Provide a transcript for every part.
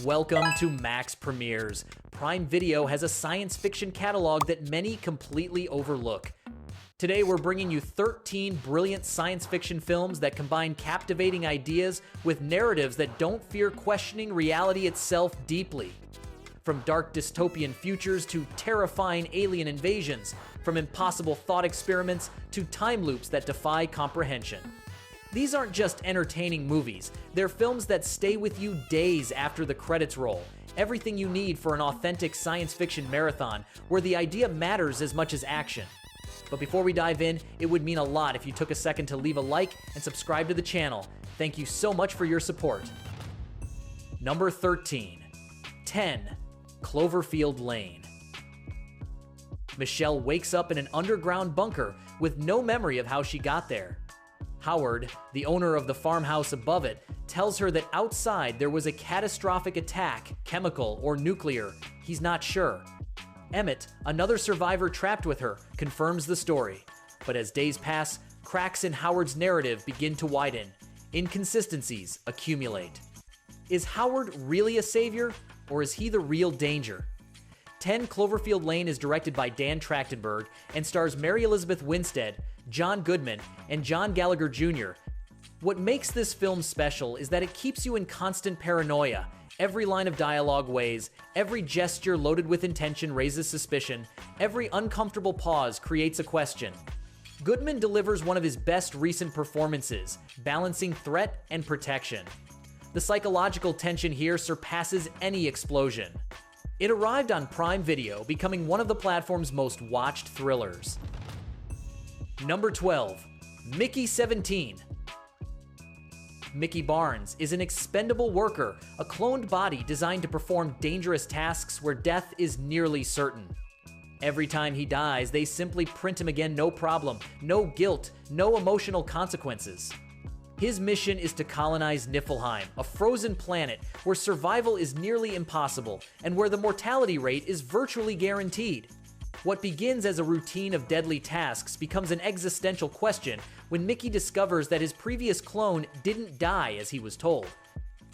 Welcome to Max Premieres. Prime Video has a science fiction catalog that many completely overlook. Today we're bringing you 13 brilliant science fiction films that combine captivating ideas with narratives that don't fear questioning reality itself deeply. From dark dystopian futures to terrifying alien invasions, from impossible thought experiments to time loops that defy comprehension. These aren't just entertaining movies, they're films that stay with you days after the credits roll. Everything you need for an authentic science fiction marathon where the idea matters as much as action. But before we dive in, it would mean a lot if you took a second to leave a like and subscribe to the channel. Thank you so much for your support. Number 13. 10. Cloverfield Lane. Michelle wakes up in an underground bunker with no memory of how she got there. Howard, the owner of the farmhouse above it, tells her that outside there was a catastrophic attack, chemical or nuclear. He's not sure. Emmett, another survivor trapped with her, confirms the story. But as days pass, cracks in Howard's narrative begin to widen. Inconsistencies accumulate. Is Howard really a savior, or is he the real danger? 10 Cloverfield Lane is directed by Dan Trachtenberg and stars Mary Elizabeth Winstead, John Goodman, and John Gallagher Jr. What makes this film special is that it keeps you in constant paranoia. Every line of dialogue weighs, every gesture loaded with intention raises suspicion, every uncomfortable pause creates a question. Goodman delivers one of his best recent performances, balancing threat and protection. The psychological tension here surpasses any explosion. It arrived on Prime Video, becoming one of the platform's most watched thrillers. Number 12. Mickey 17. Mickey Barnes is an expendable worker, a cloned body designed to perform dangerous tasks where death is nearly certain. Every time he dies, they simply print him again, no problem, no guilt, no emotional consequences. His mission is to colonize Niflheim, a frozen planet where survival is nearly impossible and where the mortality rate is virtually guaranteed. What begins as a routine of deadly tasks becomes an existential question when Mickey discovers that his previous clone didn't die as he was told.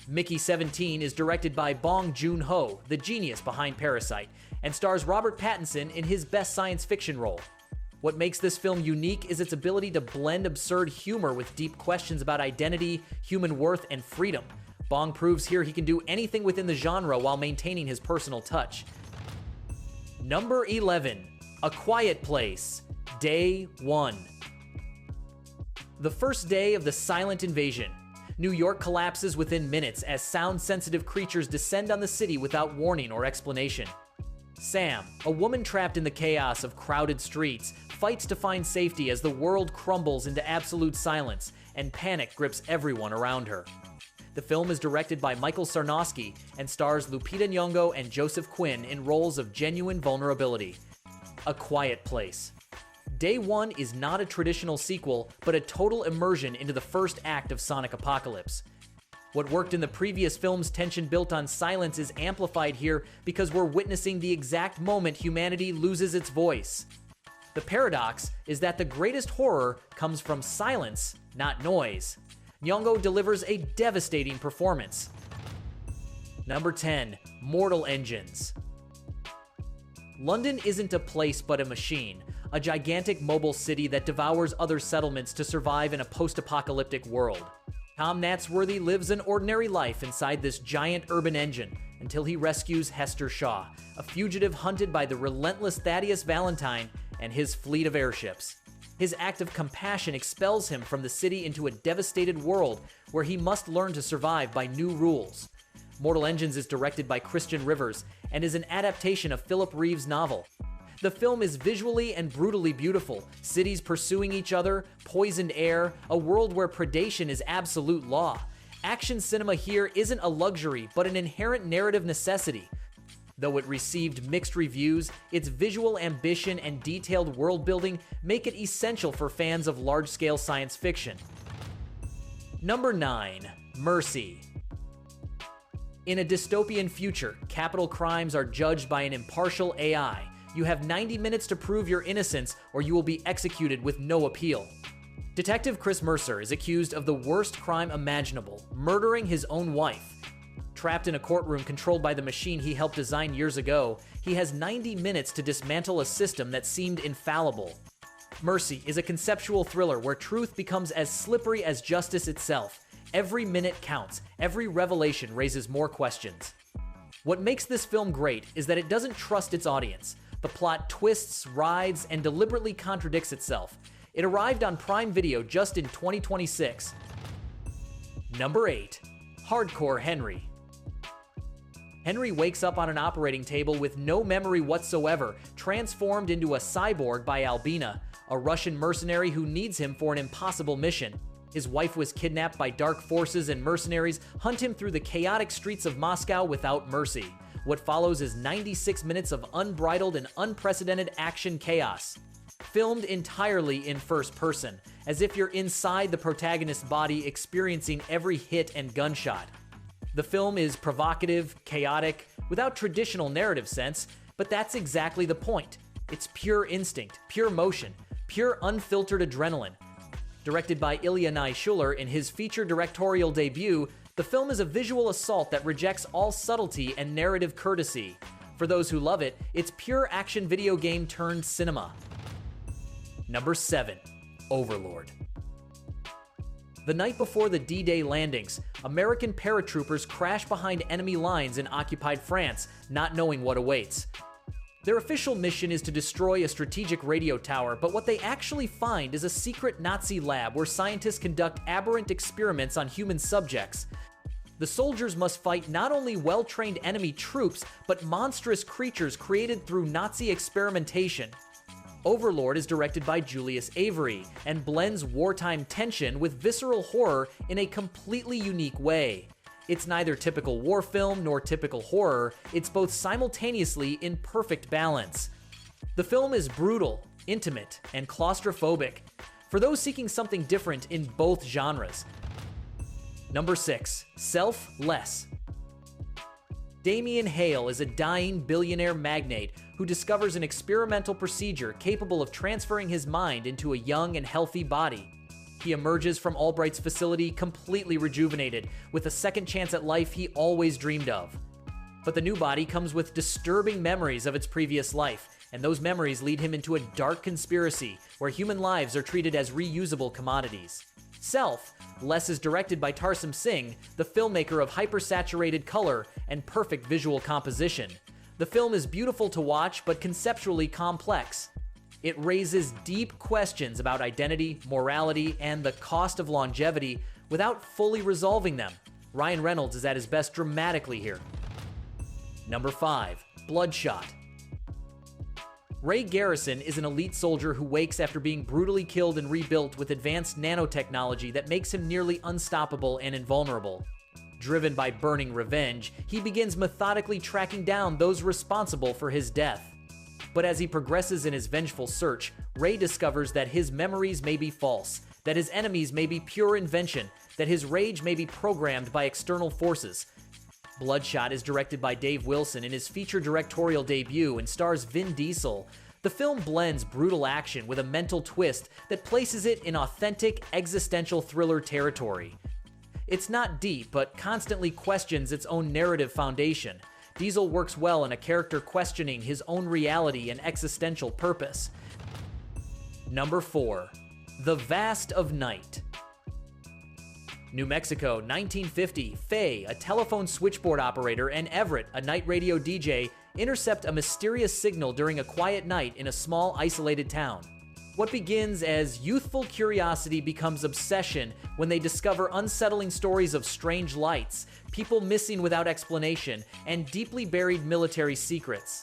Mickey 17 is directed by Bong Joon-ho, the genius behind Parasite, and stars Robert Pattinson in his best science fiction role. What makes this film unique is its ability to blend absurd humor with deep questions about identity, human worth, and freedom. Bong proves here he can do anything within the genre while maintaining his personal touch. Number 11. A Quiet Place. Day 1. The first day of the silent invasion. New York collapses within minutes as sound-sensitive creatures descend on the city without warning or explanation. Sam, a woman trapped in the chaos of crowded streets, fights to find safety as the world crumbles into absolute silence and panic grips everyone around her. The film is directed by Michael Sarnowski and stars Lupita Nyong'o and Joseph Quinn in roles of genuine vulnerability. A Quiet Place. Day 1 is not a traditional sequel, but a total immersion into the first act of Sonic Apocalypse. What worked in the previous film's tension built on silence is amplified here because we're witnessing the exact moment humanity loses its voice. The paradox is that the greatest horror comes from silence, not noise. Nyong'o delivers a devastating performance. Number 10. Mortal Engines. London isn't a place but a machine, a gigantic mobile city that devours other settlements to survive in a post-apocalyptic world. Tom Natsworthy lives an ordinary life inside this giant urban engine until he rescues Hester Shaw, a fugitive hunted by the relentless Thaddeus Valentine and his fleet of airships. His act of compassion expels him from the city into a devastated world where he must learn to survive by new rules. Mortal Engines is directed by Christian Rivers and is an adaptation of Philip Reeve's novel. The film is visually and brutally beautiful, cities pursuing each other, poisoned air, a world where predation is absolute law. Action cinema here isn't a luxury, but an inherent narrative necessity. Though it received mixed reviews, its visual ambition and detailed world-building make it essential for fans of large-scale science fiction. Number 9. Mercy. In a dystopian future, capital crimes are judged by an impartial AI. You have 90 minutes to prove your innocence or you will be executed with no appeal. Detective Chris Mercer is accused of the worst crime imaginable, murdering his own wife. trapped in a courtroom controlled by the machine he helped design years ago, he has 90 minutes to dismantle a system that seemed infallible. Mercy is a conceptual thriller where truth becomes as slippery as justice itself. Every minute counts. Every revelation raises more questions. What makes this film great is that it doesn't trust its audience. The plot twists, rides, and deliberately contradicts itself. It arrived on Prime Video just in 2026. Number 8. Hardcore Henry. Henry wakes up on an operating table with no memory whatsoever, transformed into a cyborg by Albina, a Russian mercenary who needs him for an impossible mission. His wife was kidnapped by dark forces, and mercenaries hunt him through the chaotic streets of Moscow without mercy. What follows is 96 minutes of unbridled and unprecedented action chaos. Filmed entirely in first person, as if you're inside the protagonist's body experiencing every hit and gunshot. The film is provocative, chaotic, without traditional narrative sense, but that's exactly the point. It's pure instinct, pure motion, pure unfiltered adrenaline. Directed by Ilya Naishuller in his feature directorial debut, the film is a visual assault that rejects all subtlety and narrative courtesy. For those who love it, it's pure action video game turned cinema. Number 7. Overlord. The night before the D-Day landings, American paratroopers crash behind enemy lines in occupied France, not knowing what awaits. Their official mission is to destroy a strategic radio tower, but what they actually find is a secret Nazi lab where scientists conduct aberrant experiments on human subjects. The soldiers must fight not only well-trained enemy troops, but monstrous creatures created through Nazi experimentation. Overlord is directed by Julius Avery and blends wartime tension with visceral horror in a completely unique way. It's neither typical war film nor typical horror, it's both simultaneously in perfect balance. The film is brutal, intimate, and claustrophobic, for those seeking something different in both genres. Number 6. Self-Less. Damien Hale is a dying billionaire magnate who discovers an experimental procedure capable of transferring his mind into a young and healthy body. He emerges from Albright's facility completely rejuvenated, with a second chance at life he always dreamed of. But the new body comes with disturbing memories of its previous life, and those memories lead him into a dark conspiracy where human lives are treated as reusable commodities. Self-Less is directed by Tarsem Singh, the filmmaker of hypersaturated color and perfect visual composition. The film is beautiful to watch, but conceptually complex. It raises deep questions about identity, morality, and the cost of longevity without fully resolving them. Ryan Reynolds is at his best dramatically here. Number 5. Bloodshot. Ray Garrison is an elite soldier who wakes after being brutally killed and rebuilt with advanced nanotechnology that makes him nearly unstoppable and invulnerable. Driven by burning revenge, he begins methodically tracking down those responsible for his death. But as he progresses in his vengeful search, Ray discovers that his memories may be false, that his enemies may be pure invention, that his rage may be programmed by external forces. Bloodshot is directed by Dave Wilson in his feature directorial debut and stars Vin Diesel. The film blends brutal action with a mental twist that places it in authentic, existential thriller territory. It's not deep, but constantly questions its own narrative foundation. Diesel works well in a character questioning his own reality and existential purpose. Number 4. The Vast of Night. New Mexico, 1950, Faye, a telephone switchboard operator, and Everett, a night radio DJ, intercept a mysterious signal during a quiet night in a small, isolated town. What begins as youthful curiosity becomes obsession when they discover unsettling stories of strange lights, people missing without explanation, and deeply buried military secrets.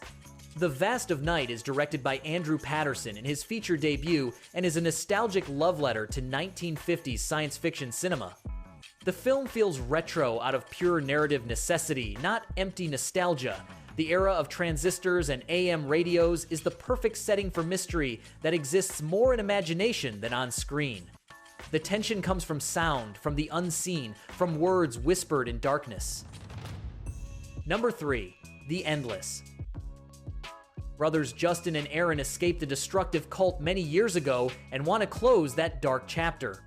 The Vast of Night is directed by Andrew Patterson in his feature debut and is a nostalgic love letter to 1950s science fiction cinema. The film feels retro out of pure narrative necessity, not empty nostalgia. The era of transistors and AM radios is the perfect setting for mystery that exists more in imagination than on screen. The tension comes from sound, from the unseen, from words whispered in darkness. Number 3. The Endless. Brothers Justin and Aaron escaped a destructive cult many years ago and want to close that dark chapter.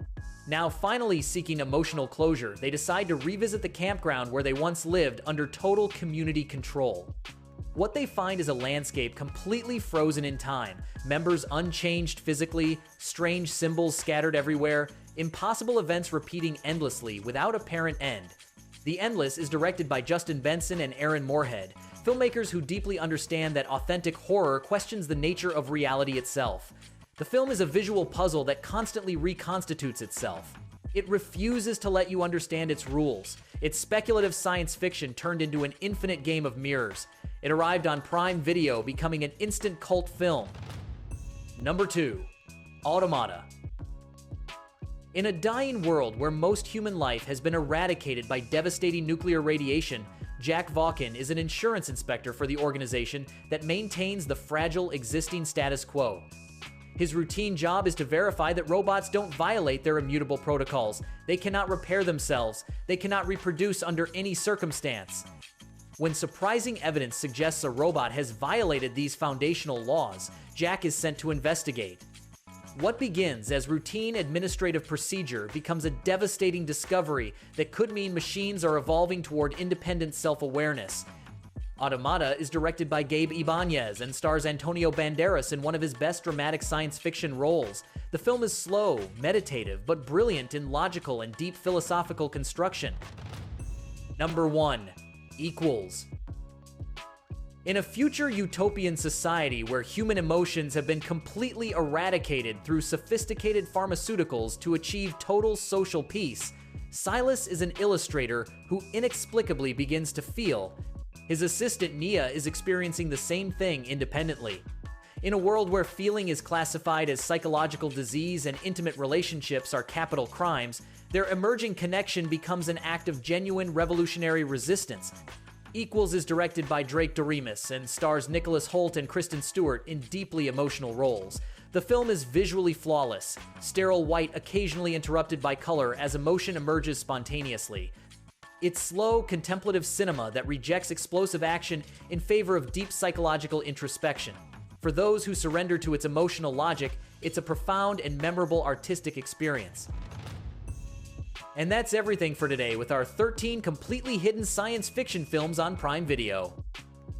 Now finally seeking emotional closure, they decide to revisit the campground where they once lived under total community control. What they find is a landscape completely frozen in time, members unchanged physically, strange symbols scattered everywhere, impossible events repeating endlessly without apparent end. The Endless is directed by Justin Benson and Aaron Moorhead, filmmakers who deeply understand that authentic horror questions the nature of reality itself. The film is a visual puzzle that constantly reconstitutes itself. It refuses to let you understand its rules. It's speculative science fiction turned into an infinite game of mirrors. It arrived on Prime Video, becoming an instant cult film. Number 2. Automata. In a dying world where most human life has been eradicated by devastating nuclear radiation, Jack Vaughn is an insurance inspector for the organization that maintains the fragile existing status quo. His routine job is to verify that robots don't violate their immutable protocols. They cannot repair themselves. They cannot reproduce under any circumstance. When surprising evidence suggests a robot has violated these foundational laws, Jack is sent to investigate. What begins as routine administrative procedure becomes a devastating discovery that could mean machines are evolving toward independent self-awareness. Automata is directed by Gabe Ibanez and stars Antonio Banderas in one of his best dramatic science fiction roles. The film is slow, meditative, but brilliant in logical and deep philosophical construction. Number 1. Equals. In a future utopian society where human emotions have been completely eradicated through sophisticated pharmaceuticals to achieve total social peace, Silas is an illustrator who inexplicably begins to feel. His assistant Nia is experiencing the same thing independently. In a world where feeling is classified as psychological disease and intimate relationships are capital crimes, their emerging connection becomes an act of genuine revolutionary resistance. Equals is directed by Drake Doremus and stars Nicholas Hoult and Kristen Stewart in deeply emotional roles. The film is visually flawless, sterile white occasionally interrupted by color as emotion emerges spontaneously. It's slow, contemplative cinema that rejects explosive action in favor of deep psychological introspection. For those who surrender to its emotional logic, it's a profound and memorable artistic experience. And that's everything for today with our 13 completely hidden science fiction films on Prime Video.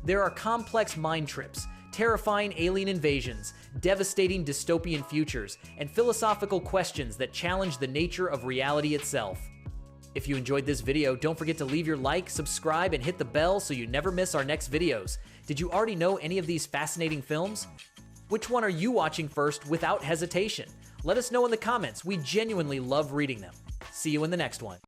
There are complex mind trips, terrifying alien invasions, devastating dystopian futures, and philosophical questions that challenge the nature of reality itself. If you enjoyed this video, don't forget to leave your like, subscribe, and hit the bell so you never miss our next videos. Did you already know any of these fascinating films? Which one are you watching first without hesitation? Let us know in the comments. We genuinely love reading them. See you in the next one.